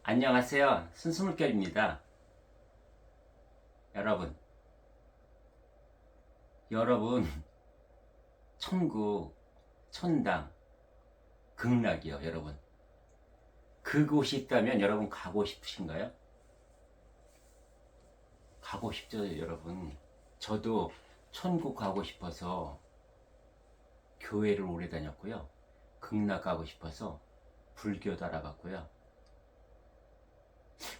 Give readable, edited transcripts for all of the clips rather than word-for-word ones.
안녕하세요. 순수물결입니다. 여러분, 천국, 천당, 극락이요, 여러분. 그곳이 있다면 여러분 가고 싶으신가요? 가고 싶죠, 여러분. 저도 천국 가고 싶어서 교회를 오래 다녔고요. 극락 가고 싶어서 불교도 알아봤고요.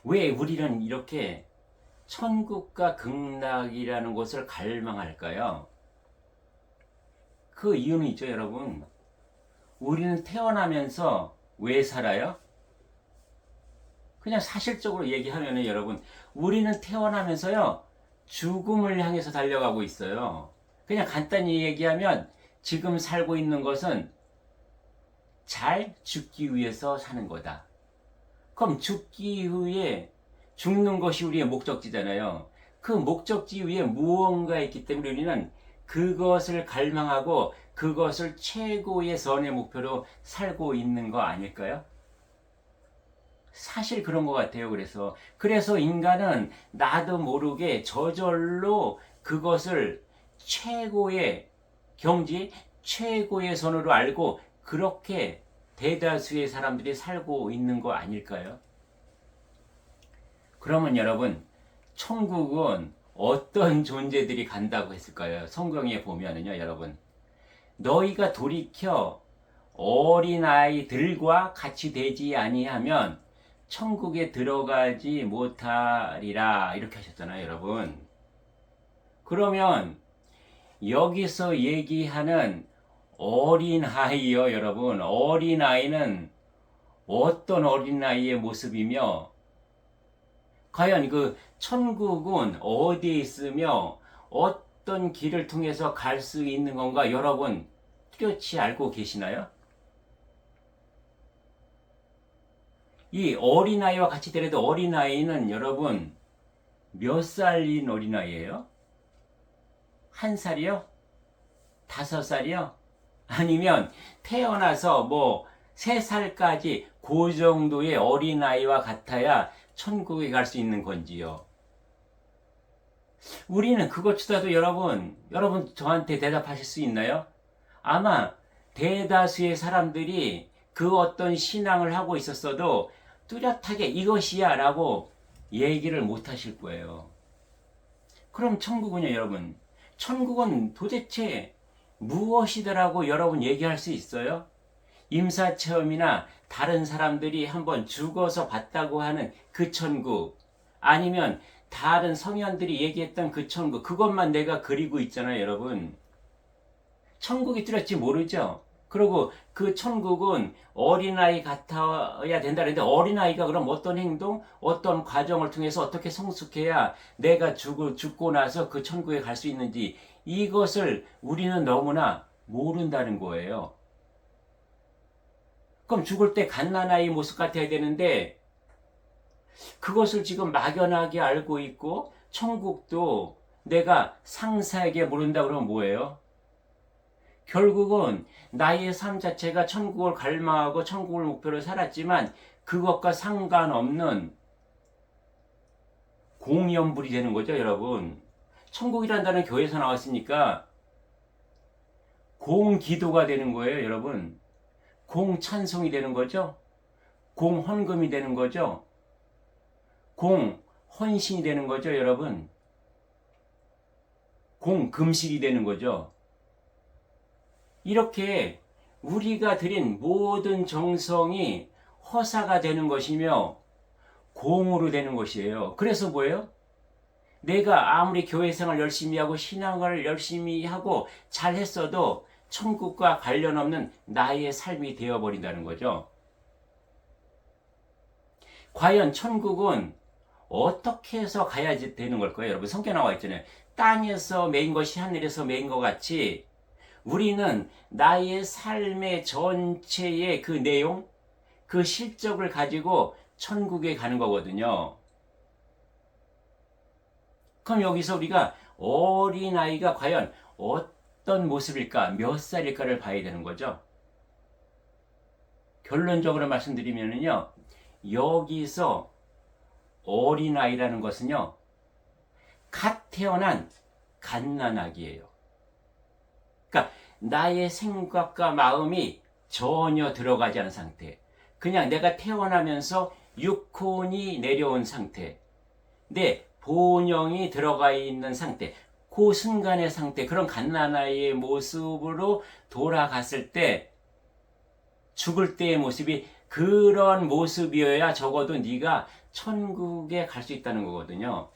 왜 우리는 이렇게 천국과 극락이라는 곳을 갈망할까요? 그 이유는 있죠, 여러분. 우리는 태어나면서 왜 살아요? 그냥 사실적으로 얘기하면 여러분, 우리는 태어나면서요, 죽음을 향해서 달려가고 있어요. 그냥 간단히 얘기하면 지금 살고 있는 것은 잘 죽기 위해서 사는 거다. 그럼 죽기 위해 죽는 것이 우리의 목적지잖아요. 그 목적지 위에 무언가 있기 때문에 우리는 그것을 갈망하고 그것을 최고의 선의 목표로 살고 있는 거 아닐까요? 사실 그런 것 같아요. 그래서 인간은 나도 모르게 저절로 그것을 최고의 경지, 최고의 선으로 알고 그렇게 대다수의 사람들이 살고 있는 거 아닐까요? 그러면 여러분, 천국은 어떤 존재들이 간다고 했을까요? 성경에 보면은요, 여러분. 너희가 돌이켜 어린아이들과 같이 되지 아니하면 천국에 들어가지 못하리라. 이렇게 하셨잖아요, 여러분. 그러면 여기서 얘기하는 어린아이요, 여러분. 어린아이는 어떤 어린아이의 모습이며 과연 그 천국은 어디에 있으며 어떤 길을 통해서 갈 수 있는 건가 여러분 뚜렷이 알고 계시나요? 이 어린아이와 같이 데려도 어린아이는 여러분 몇 살인 어린아이예요? 한 살이요? 5살이요? 아니면 태어나서 뭐 3살까지 그 정도의 어린아이와 같아야 천국에 갈 수 있는 건지요? 우리는 그것보다도 여러분 저한테 대답하실 수 있나요? 아마 대다수의 사람들이 그 어떤 신앙을 하고 있었어도 뚜렷하게 이것이야 라고 얘기를 못 하실 거예요. 그럼 천국은요, 여러분? 천국은 도대체 무엇이더라고 여러분 얘기할 수 있어요? 임사체험이나 다른 사람들이 한번 죽어서 봤다고 하는 그 천국, 아니면 다른 성현들이 얘기했던 그 천국, 그것만 내가 그리고 있잖아요, 여러분. 천국이 뚜렷이 모르죠? 그리고 그 천국은 어린아이 같아야 된다는데 어린아이가 그럼 어떤 행동, 어떤 과정을 통해서 어떻게 성숙해야 내가 죽고 나서 그 천국에 갈 수 있는지 이것을 우리는 너무나 모른다는 거예요. 그럼 죽을 때 갓난아이 모습 같아야 되는데 그것을 지금 막연하게 알고 있고 천국도 내가 상사에게 모른다 그러면 뭐예요? 결국은 나의 삶 자체가 천국을 갈망하고 천국을 목표로 살았지만 그것과 상관없는 공연불이 되는 거죠, 여러분. 천국이란 단어는 교회에서 나왔으니까 공기도가 되는 거예요, 여러분. 공찬송이 되는 거죠. 공헌금이 되는 거죠. 공헌신이 되는 거죠, 여러분. 공금식이 되는 거죠. 이렇게 우리가 드린 모든 정성이 허사가 되는 것이며 공으로 되는 것이에요. 그래서 뭐예요? 내가 아무리 교회생활 열심히 하고 신앙을 열심히 하고 잘했어도 천국과 관련 없는 나의 삶이 되어버린다는 거죠. 과연 천국은 어떻게 해서 가야지 되는 걸까요? 여러분 성경 나와 있잖아요. 땅에서 메인 것이 하늘에서 메인 것 같이 우리는 나의 삶의 전체의 그 내용, 그 실적을 가지고 천국에 가는 거거든요. 그럼 여기서 우리가 어린아이가 과연 어떤 모습일까, 몇 살일까를 봐야 되는 거죠. 결론적으로 말씀드리면요, 여기서 어린아이라는 것은요, 갓 태어난 갓난아기예요. 그러니까 나의 생각과 마음이 전혀 들어가지 않은 상태. 그냥 내가 태어나면서 육혼이 내려온 상태. 내 본영이 들어가 있는 상태. 그 순간의 상태. 그런 갓난아이의 모습으로 돌아갔을 때 죽을 때의 모습이 그런 모습이어야 적어도 네가 천국에 갈 수 있다는 거거든요.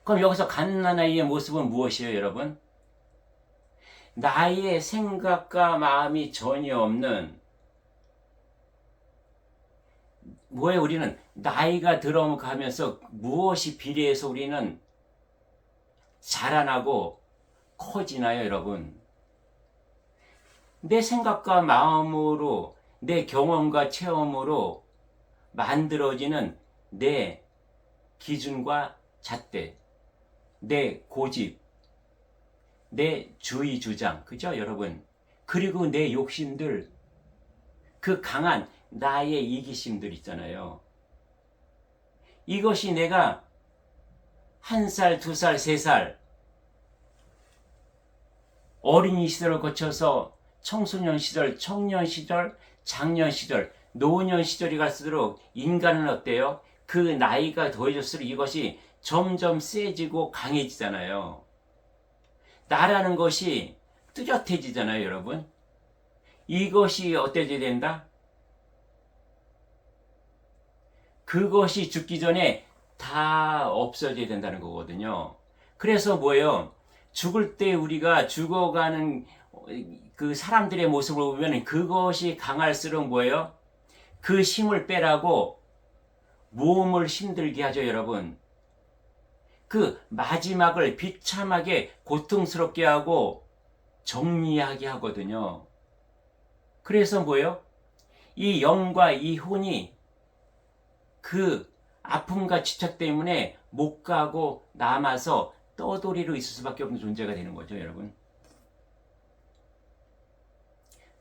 그럼 여기서 갓난아이의 모습은 무엇이에요, 여러분? 나의 생각과 마음이 전혀 없는, 뭐예요? 우리는 나이가 들어가면서 무엇이 비례해서 우리는 자라나고 커지나요, 여러분? 내 생각과 마음으로, 내 경험과 체험으로 만들어지는 내 기준과 잣대, 내 고집, 내 주의 주장, 그죠, 여러분? 그리고 내 욕심들, 그 강한 나의 이기심들 있잖아요. 이것이 내가 1살, 2살, 3살 어린이 시절을 거쳐서 청소년 시절, 청년 시절, 장년 시절, 노년 시절이 갈수록 인간은 어때요? 그 나이가 더해질수록 이것이 점점 세지고 강해지잖아요. 나라는 것이 뚜렷해지잖아요, 여러분. 이것이 어때져야 된다? 그것이 죽기 전에 다 없어져야 된다는 거거든요. 그래서 뭐예요? 죽을 때 우리가 죽어가는 그 사람들의 모습을 보면 그것이 강할수록 뭐예요? 그 힘을 빼라고 몸을 힘들게 하죠, 여러분. 그 마지막을 비참하게 고통스럽게 하고 정리하게 하거든요. 그래서 뭐예요? 이 영과 이 혼이 그 아픔과 집착 때문에 못 가고 남아서 떠돌이로 있을 수밖에 없는 존재가 되는 거죠, 여러분.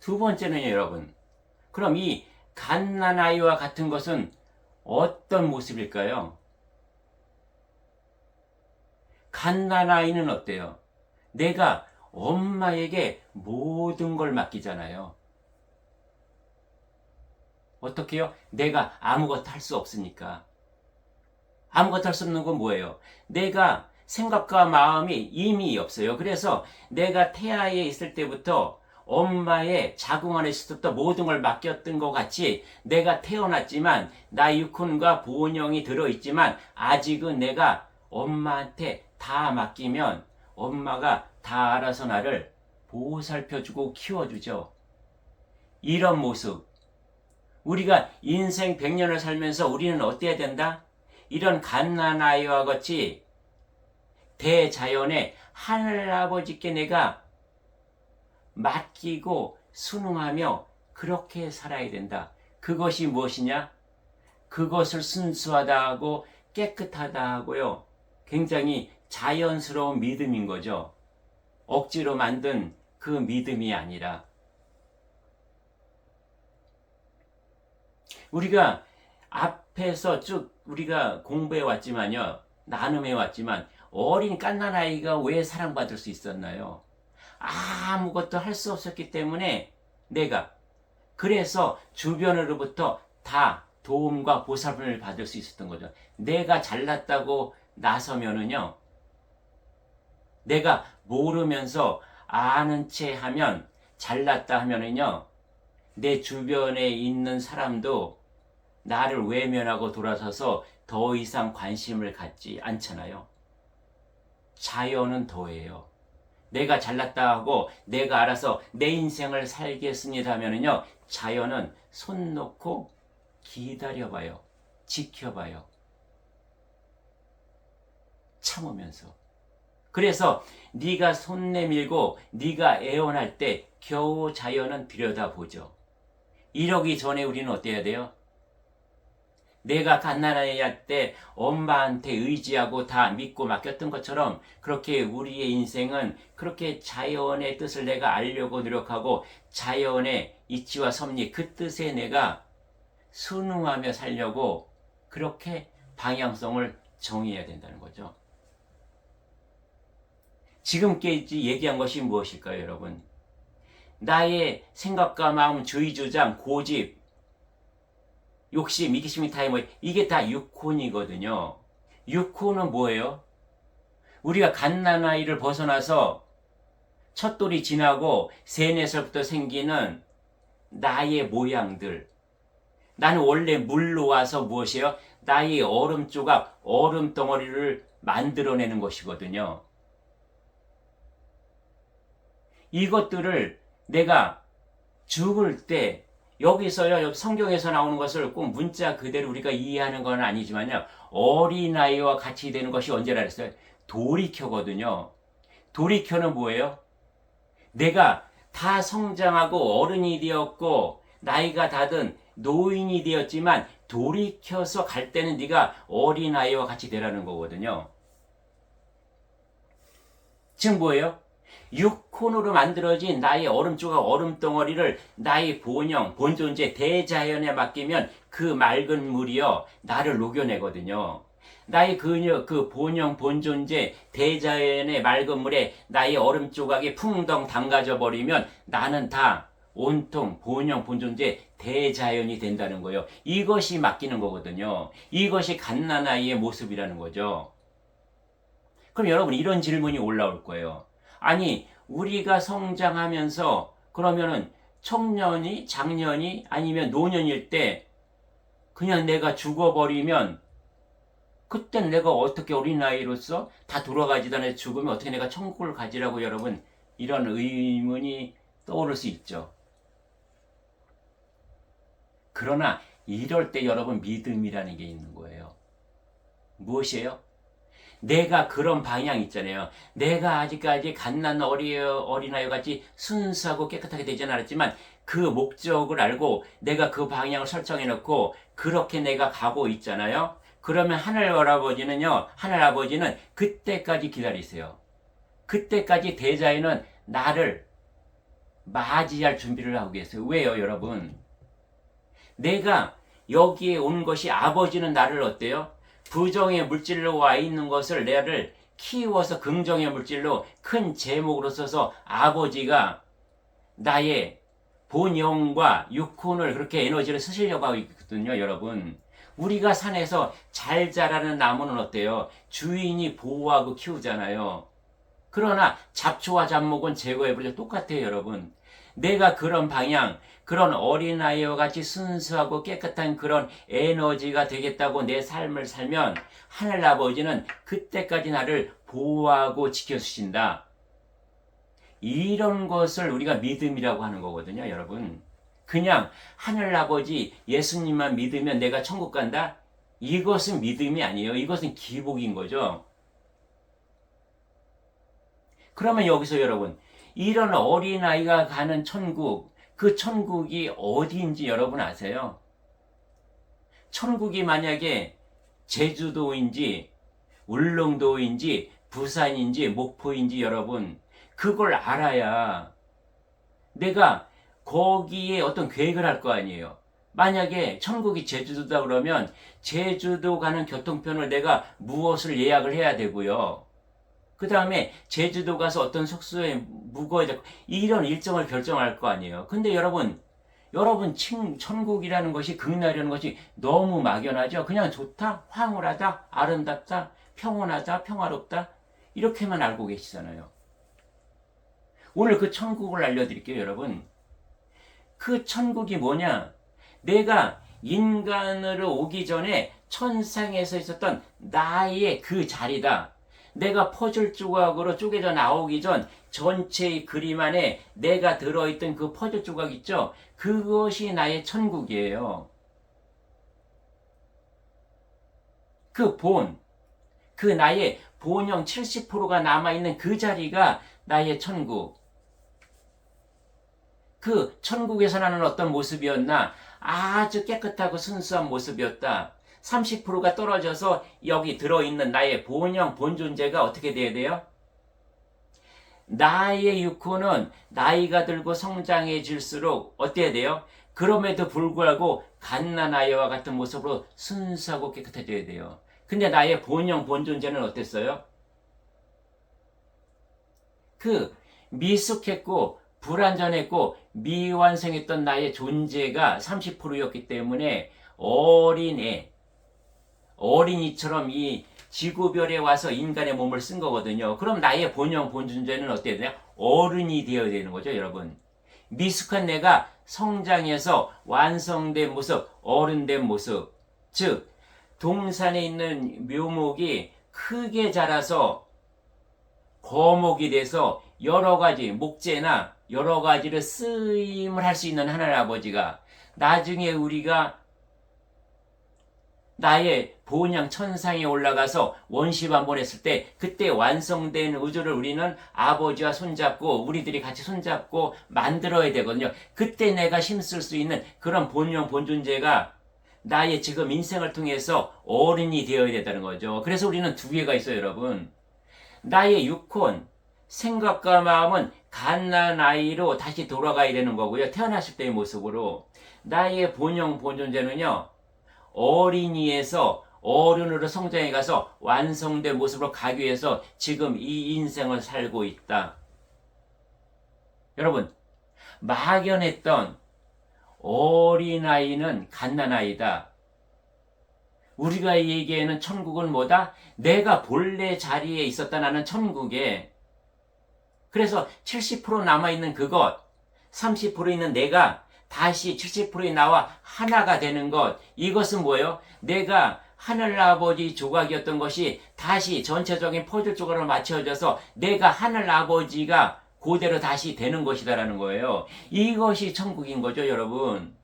두 번째는요, 여러분. 그럼 이 갓난아이와 같은 것은 어떤 모습일까요? 갓난아이는 어때요? 내가 엄마에게 모든 걸 맡기잖아요. 어떻게요? 내가 아무것도 할 수 없으니까. 아무것도 할 수 없는 건 뭐예요? 내가 생각과 마음이 이미 없어요. 그래서 내가 태아에 있을 때부터 엄마의 자궁 안에 있을 때부터 모든 걸 맡겼던 것 같이 내가 태어났지만 나 육혼과 본영이 들어있지만 아직은 내가 엄마한테 다 맡기면 엄마가 다 알아서 나를 보살펴주고 키워주죠. 이런 모습. 우리가 인생 100년을 살면서 우리는 어때야 된다? 이런 갓난아이와 같이 대자연의 하늘아버지께 내가 맡기고 순응하며 그렇게 살아야 된다. 그것이 무엇이냐? 그것을 순수하다 하고 깨끗하다 하고요. 굉장히 자연스러운 믿음인 거죠. 억지로 만든 그 믿음이 아니라. 우리가 앞에서 쭉 우리가 공부해 왔지만요. 나눔해 왔지만 어린 갓난아이가 왜 사랑받을 수 있었나요? 아무것도 할 수 없었기 때문에 내가 그래서 주변으로부터 다 도움과 보살을 받을 수 있었던 거죠. 내가 잘났다고 나서면은요. 내가 모르면서 아는 체 하면 잘났다 하면은요. 내 주변에 있는 사람도 나를 외면하고 돌아서서 더 이상 관심을 갖지 않잖아요. 자연은 더해요. 내가 잘났다 하고 내가 알아서 내 인생을 살겠습니다 하면은요. 자연은 손 놓고 기다려봐요. 지켜봐요. 참으면서. 그래서 네가 손 내밀고 네가 애원할 때 겨우 자연은 들여다보죠. 이러기 전에 우리는 어때야 돼요? 내가 갓난아이 할 때 엄마한테 의지하고 다 믿고 맡겼던 것처럼 그렇게 우리의 인생은 그렇게 자연의 뜻을 내가 알려고 노력하고 자연의 이치와 섭리 그 뜻에 내가 순응하며 살려고 그렇게 방향성을 정해야 된다는 거죠. 지금까지 얘기한 것이 무엇일까요, 여러분? 나의 생각과 마음, 주의 주장, 고집, 욕심, 이기심이 타임, 이게 다 육혼이거든요. 육혼은 뭐예요? 우리가 갓난아이를 벗어나서 첫돌이 지나고 3, 4살부터 생기는 나의 모양들. 나는 원래 물로 와서 무엇이에요? 나의 얼음 조각, 얼음 덩어리를 만들어내는 것이거든요. 이것들을 내가 죽을 때 여기서요, 성경에서 나오는 것을 꼭 문자 그대로 우리가 이해하는 건 아니지만요, 어린아이와 같이 되는 것이 언제라 그랬어요? 돌이켜거든요. 돌이켜는 뭐예요? 내가 다 성장하고 어른이 되었고 나이가 다든 노인이 되었지만 돌이켜서 갈 때는 네가 어린아이와 같이 되라는 거거든요. 지금 뭐예요? 육혼으로 만들어진 나의 얼음 조각, 얼음 덩어리를 나의 본영, 본존재, 대자연에 맡기면 그 맑은 물이요 나를 녹여내거든요. 나의 그 본영, 본존재, 대자연의 맑은 물에 나의 얼음 조각이 풍덩 담가져 버리면 나는 다 온통 본영, 본존재, 대자연이 된다는 거예요. 이것이 맡기는 거거든요. 이것이 갓난아이의 모습이라는 거죠. 그럼 여러분, 이런 질문이 올라올 거예요. 아니, 우리가 성장하면서 그러면은 청년이, 장년이 아니면 노년일 때 그냥 내가 죽어버리면 그땐 내가 어떻게 어린아이로서 다 돌아가지도 않아 죽으면 어떻게 내가 천국을 가지라고, 여러분, 이런 의문이 떠오를 수 있죠. 그러나 이럴 때 여러분, 믿음이라는 게 있는 거예요. 무엇이에요? 내가 그런 방향 있잖아요. 내가 아직까지 갓난 어린아이 같이 순수하고 깨끗하게 되진 않았지만 그 목적을 알고 내가 그 방향을 설정해 놓고 그렇게 내가 가고 있잖아요. 그러면 하늘 아버지는 그때까지 기다리세요. 그때까지 대자연은 나를 맞이할 준비를 하고 계세요. 왜요, 여러분? 내가 여기에 온 것이, 아버지는 나를 어때요? 부정의 물질로 와 있는 것을 나를 키워서 긍정의 물질로 큰 제목으로 써서 아버지가 나의 본영과 육혼을 그렇게 에너지를 쓰시려고 하고 있거든요, 여러분. 우리가 산에서 잘 자라는 나무는 어때요? 주인이 보호하고 키우잖아요. 그러나 잡초와 잡목은 제거해버려. 똑같아요, 여러분. 내가 그런 방향, 그런 어린아이와 같이 순수하고 깨끗한 그런 에너지가 되겠다고 내 삶을 살면 하늘아버지는 그때까지 나를 보호하고 지켜주신다. 이런 것을 우리가 믿음이라고 하는 거거든요, 여러분. 그냥 하늘아버지 예수님만 믿으면 내가 천국 간다? 이것은 믿음이 아니에요. 이것은 기복인 거죠. 그러면 여기서 여러분, 이런 어린아이가 가는 천국, 그 천국이 어디인지 여러분 아세요? 천국이 만약에 제주도인지 울릉도인지 부산인지 목포인지 여러분, 그걸 알아야 내가 거기에 어떤 계획을 할 거 아니에요. 만약에 천국이 제주도다 그러면 제주도 가는 교통편을 내가 무엇을 예약을 해야 되고요. 그 다음에 제주도 가서 어떤 숙소에 묵어야 되고 이런 일정을 결정할 거 아니에요. 근데 여러분 천국이라는 것이, 극락이라는 것이 너무 막연하죠. 그냥 좋다, 황홀하다, 아름답다, 평온하다, 평화롭다, 이렇게만 알고 계시잖아요. 오늘 그 천국을 알려드릴게요, 여러분. 그 천국이 뭐냐? 내가 인간으로 오기 전에 천상에서 있었던 나의 그 자리다. 내가 퍼즐 조각으로 쪼개져 나오기 전 전체의 그림 안에 내가 들어있던 그 퍼즐 조각 있죠? 그것이 나의 천국이에요. 그 나의 본영 70%가 남아있는 그 자리가 나의 천국. 그 천국에서 나는 어떤 모습이었나? 아주 깨끗하고 순수한 모습이었다. 30%가 떨어져서 여기 들어있는 나의 본영, 본존재가 어떻게 돼야 돼요? 나의 육혼은 나이가 들고 성장해질수록 어때야 돼요? 그럼에도 불구하고 갓난아이와 같은 모습으로 순수하고 깨끗해져야 돼요. 근데 나의 본영 본존재는 어땠어요? 그 미숙했고 불완전했고 미완성했던 나의 존재가 30%였기 때문에 어린이처럼 이 지구별에 와서 인간의 몸을 쓴 거거든요. 그럼 나의 본영 본존재는 어때야 되냐? 어른이 되어야 되는 거죠, 여러분. 미숙한 내가 성장해서 완성된 모습, 어른된 모습. 즉, 동산에 있는 묘목이 크게 자라서 거목이 돼서 여러 가지 목재나 여러 가지를 쓰임을 할 수 있는 하나님 아버지가 나중에 우리가 나의 본향 천상에 올라가서 원시반번 했을 때 그때 완성된 우주를 우리는 아버지와 손잡고 우리들이 같이 손잡고 만들어야 되거든요. 그때 내가 힘쓸 수 있는 그런 본영 본존재가 나의 지금 인생을 통해서 어른이 되어야 된다는 거죠. 그래서 우리는 두 개가 있어요, 여러분. 나의 육혼, 생각과 마음은 갓난아이로 다시 돌아가야 되는 거고요. 태어났을 때의 모습으로. 나의 본영 본존재는요, 어린이에서 어른으로 성장해 가서 완성된 모습으로 가기 위해서 지금 이 인생을 살고 있다. 여러분, 막연했던 어린아이는 갓난아이다. 우리가 얘기하는 천국은 뭐다? 내가 본래 자리에 있었다 나는 천국에. 그래서 70% 남아있는 그것, 30% 있는 내가 다시 70%의 나와 하나가 되는 것. 이것은 뭐예요? 내가 하늘아버지 조각이었던 것이 다시 전체적인 퍼즐 조각으로 맞춰져서 내가 하늘아버지가 그대로 다시 되는 것이다라는 거예요. 이것이 천국인 거죠, 여러분.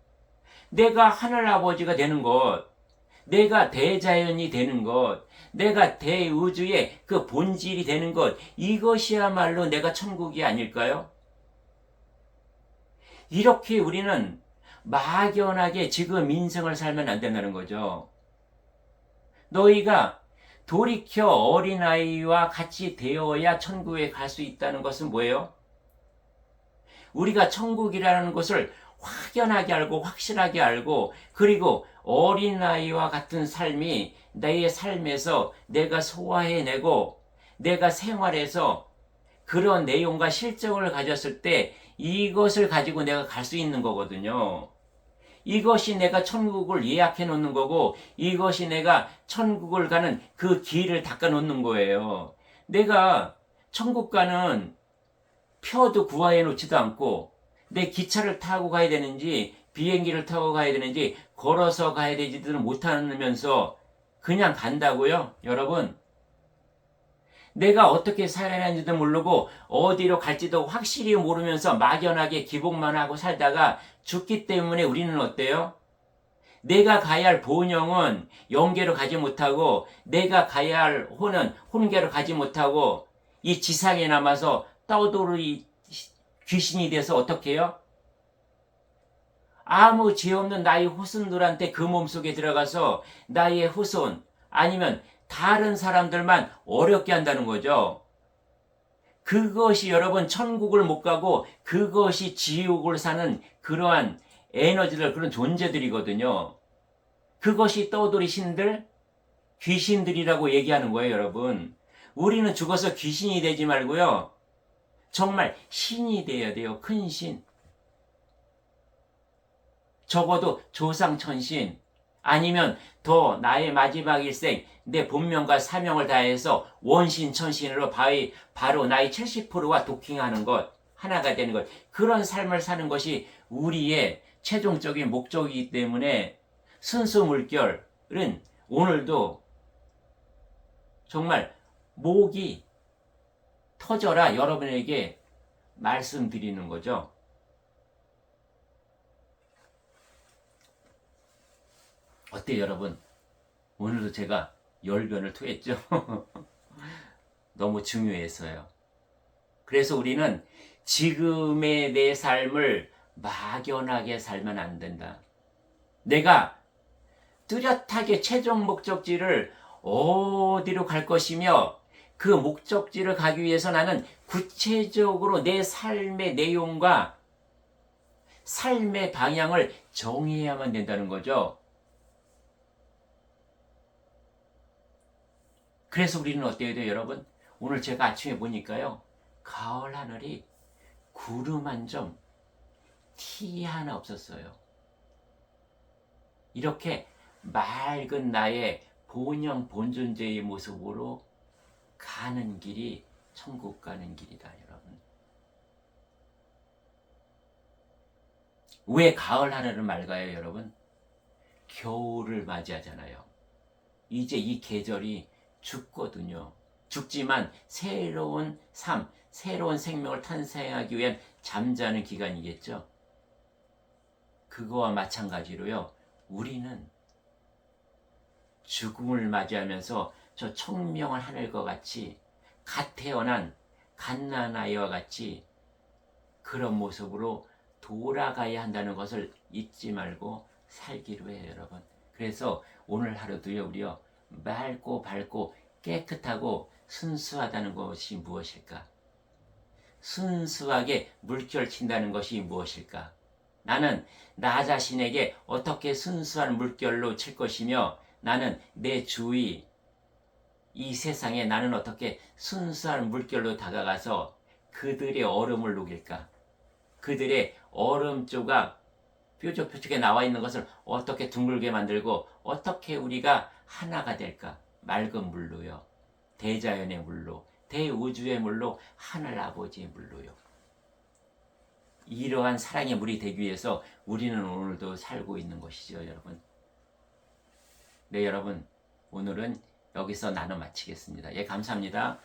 내가 하늘아버지가 되는 것, 내가 대자연이 되는 것, 내가 대우주의 그 본질이 되는 것, 이것이야말로 내가 천국이 아닐까요? 이렇게 우리는 막연하게 지금 인생을 살면 안 된다는 거죠. 너희가 돌이켜 어린아이와 같이 되어야 천국에 갈 수 있다는 것은 뭐예요? 우리가 천국이라는 것을 확연하게 알고 확실하게 알고 그리고 어린아이와 같은 삶이 나의 삶에서 내가 소화해내고 내가 생활해서 그런 내용과 실적을 가졌을 때 이것을 가지고 내가 갈 수 있는 거거든요. 이것이 내가 천국을 예약해 놓는 거고 이것이 내가 천국을 가는 그 길을 닦아 놓는 거예요. 내가 천국 가는 표도 구하해 놓지도 않고 내 기차를 타고 가야 되는지 비행기를 타고 가야 되는지 걸어서 가야 되지도 못하면서 그냥 간다고요? 여러분, 내가 어떻게 살아야 하는지도 모르고 어디로 갈지도 확실히 모르면서 막연하게 기복만 하고 살다가 죽기 때문에 우리는 어때요? 내가 가야 할 본영은 영계로 가지 못하고 내가 가야 할 혼은 혼계로 가지 못하고 이 지상에 남아서 떠돌이 귀신이 돼서 어떻게 해요? 아무 죄 없는 나의 후손들한테 그 몸속에 들어가서 나의 후손 아니면 다른 사람들만 어렵게 한다는 거죠. 그것이 여러분 천국을 못 가고 그것이 지옥을 사는 그러한 에너지들 그런 존재들이거든요. 그것이 떠돌이 신들 귀신들이라고 얘기하는 거예요, 여러분. 우리는 죽어서 귀신이 되지 말고요. 정말 신이 돼야 돼요. 큰 신. 적어도 조상천신 아니면 더 나의 마지막 일생 내 본명과 사명을 다해서 원신천신으로 바로 나의 70%와 도킹하는 것 하나가 되는 것 그런 삶을 사는 것이 우리의 최종적인 목적이기 때문에 순수 물결은 오늘도 정말 목이 터져라 여러분에게 말씀드리는 거죠. 어때요, 여러분? 오늘도 제가 열변을 토했죠? 너무 중요해서요. 그래서 우리는 지금의 내 삶을 막연하게 살면 안 된다. 내가 뚜렷하게 최종 목적지를 어디로 갈 것이며 그 목적지를 가기 위해서 나는 구체적으로 내 삶의 내용과 삶의 방향을 정해야만 된다는 거죠. 그래서 우리는 어때야 돼요, 여러분? 오늘 제가 아침에 보니까요, 가을 하늘이 구름 한 점, 티 하나 없었어요. 이렇게 맑은 나의 본영 본존재의 모습으로 가는 길이 천국 가는 길이다, 여러분. 왜 가을 하늘은 맑아요, 여러분? 겨울을 맞이하잖아요. 이제 이 계절이 죽거든요. 죽지만 새로운 삶, 새로운 생명을 탄생하기 위한 잠자는 기간이겠죠. 그거와 마찬가지로요. 우리는 죽음을 맞이하면서 저 청명한 하늘과 같이 갓 태어난 갓난아이와 같이 그런 모습으로 돌아가야 한다는 것을 잊지 말고 살기로 해요, 여러분. 그래서 오늘 하루도요, 우리요, 맑고 밝고 깨끗하고 순수하다는 것이 무엇일까? 순수하게 물결친다는 것이 무엇일까? 나는 나 자신에게 어떻게 순수한 물결로 칠 것이며 나는 내 주위 이 세상에 나는 어떻게 순수한 물결로 다가가서 그들의 얼음을 녹일까? 그들의 얼음 조각 뾰족뾰족하게 나와 있는 것을 어떻게 둥글게 만들고 어떻게 우리가 하나가 될까? 맑은 물로요. 대자연의 물로, 대우주의 물로, 하늘 아버지의 물로요. 이러한 사랑의 물이 되기 위해서 우리는 오늘도 살고 있는 것이죠, 여러분. 네, 여러분. 오늘은 여기서 나눠 마치겠습니다. 예, 감사합니다.